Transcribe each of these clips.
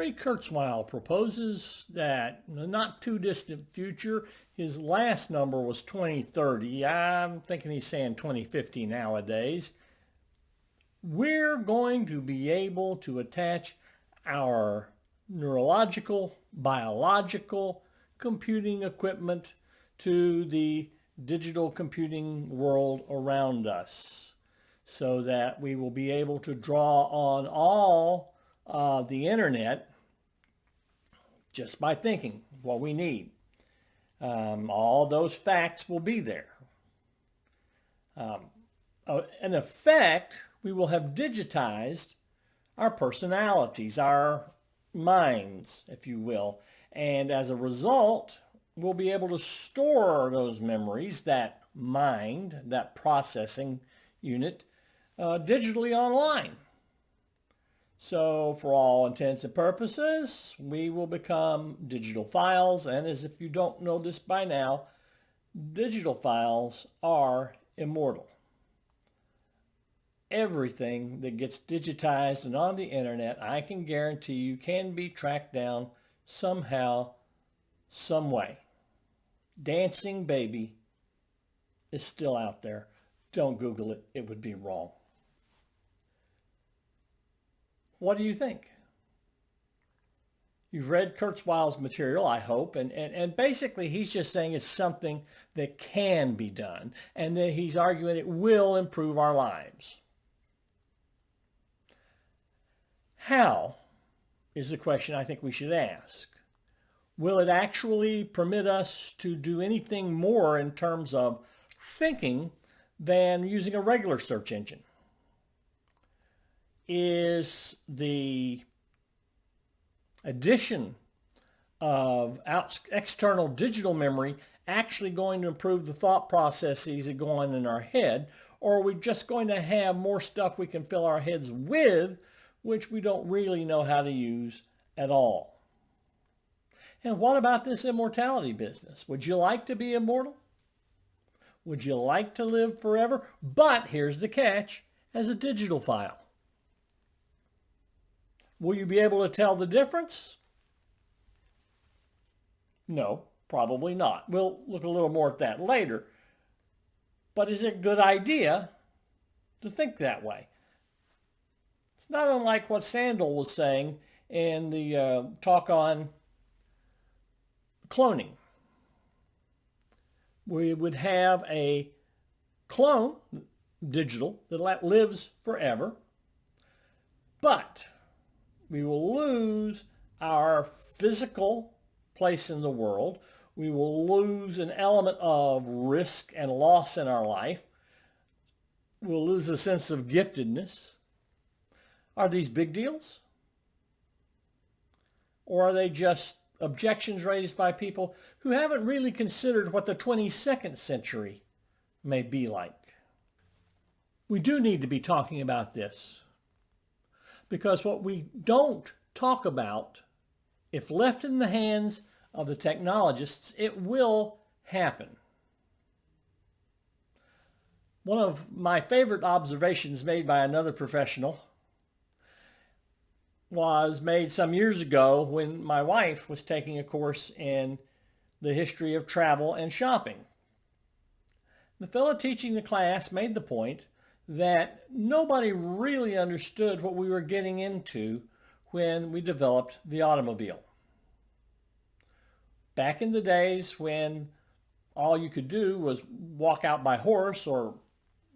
Ray Kurzweil proposes that in the not too distant future, his last number was 2030. I'm thinking he's saying 2050 nowadays. We're going to be able to attach our neurological, biological computing equipment to the digital computing world around us so that we will be able to draw on all the internet just by thinking what we need. All those facts will be there. In effect, we will have digitized our personalities, our minds, if you will. And as a result, we'll be able to store those memories, that mind, that processing unit, digitally online. So for all intents and purposes, we will become digital files. And as if you don't know this by now, digital files are immortal. Everything that gets digitized and on the internet, I can guarantee you, can be tracked down somehow, some way. Dancing Baby is still out there. Don't Google it. It would be wrong. What do you think? You've read Kurzweil's material, I hope, and basically he's just saying it's something that can be done, and that he's arguing it will improve our lives. How is the question I think we should ask. Will it actually permit us to do anything more in terms of thinking than using a regular search engine? Is the addition of external digital memory actually going to improve the thought processes that go on in our head, or are we just going to have more stuff we can fill our heads with, which we don't really know how to use at all? And what about this immortality business? Would you like to be immortal? Would you like to live forever? But here's the catch, as a digital file. Will you be able to tell the difference? No, probably not. We'll look a little more at that later. But is it a good idea to think that way? It's not unlike what Sandel was saying in the talk on cloning. We would have a clone, digital, that lives forever, but we will lose our physical place in the world. We will lose an element of risk and loss in our life. We'll lose a sense of giftedness. Are these big deals? Or are they just objections raised by people who haven't really considered what the 22nd century may be like? We do need to be talking about this, because what we don't talk about, if left in the hands of the technologists, it will happen. One of my favorite observations made by another professional was made some years ago when my wife was taking a course in the history of travel and shopping. The fellow teaching the class made the point that nobody really understood what we were getting into when we developed the automobile. Back in the days when all you could do was walk out by horse or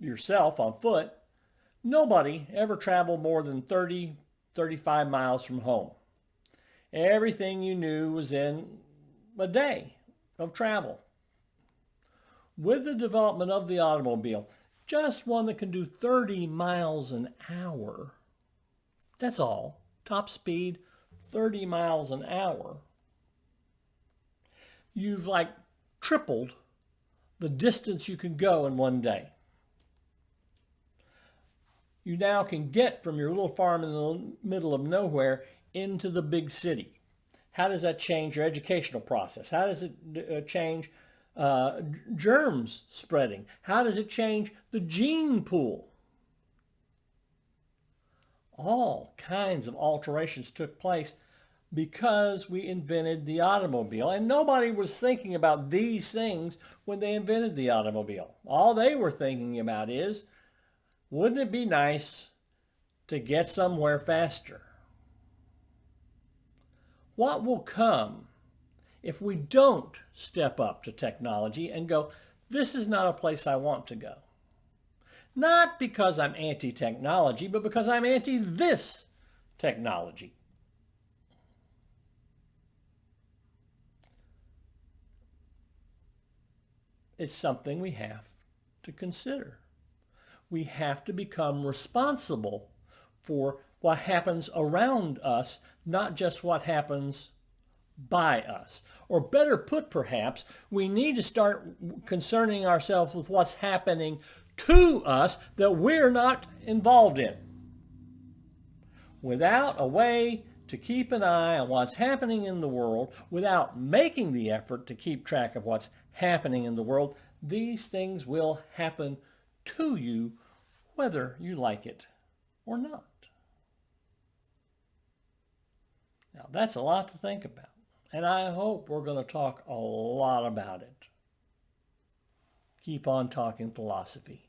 yourself on foot, nobody ever traveled more than 35 miles from home. Everything you knew was in a day of travel. With the development of the automobile, just one that can do 30 miles an hour, that's all, top speed, 30 miles an hour, you've like tripled the distance you can go in one day. You now can get from your little farm in the middle of nowhere into the big city. How does that change your educational process? How does it change germs spreading? How does it change the gene pool? All kinds of alterations took place because we invented the automobile. And nobody was thinking about these things when they invented the automobile. All they were thinking about is, wouldn't it be nice to get somewhere faster? What will come if we don't step up to technology and go, this is not a place I want to go? Not because I'm anti-technology, but because I'm anti this technology. It's something we have to consider. We have to become responsible for what happens around us, not just what happens by us. Or better put, perhaps, we need to start concerning ourselves with what's happening to us that we're not involved in. Without a way to keep an eye on what's happening in the world, without making the effort to keep track of what's happening in the world, these things will happen to you whether you like it or not. Now, that's a lot to think about, and I hope we're going to talk a lot about it. Keep on talking philosophy.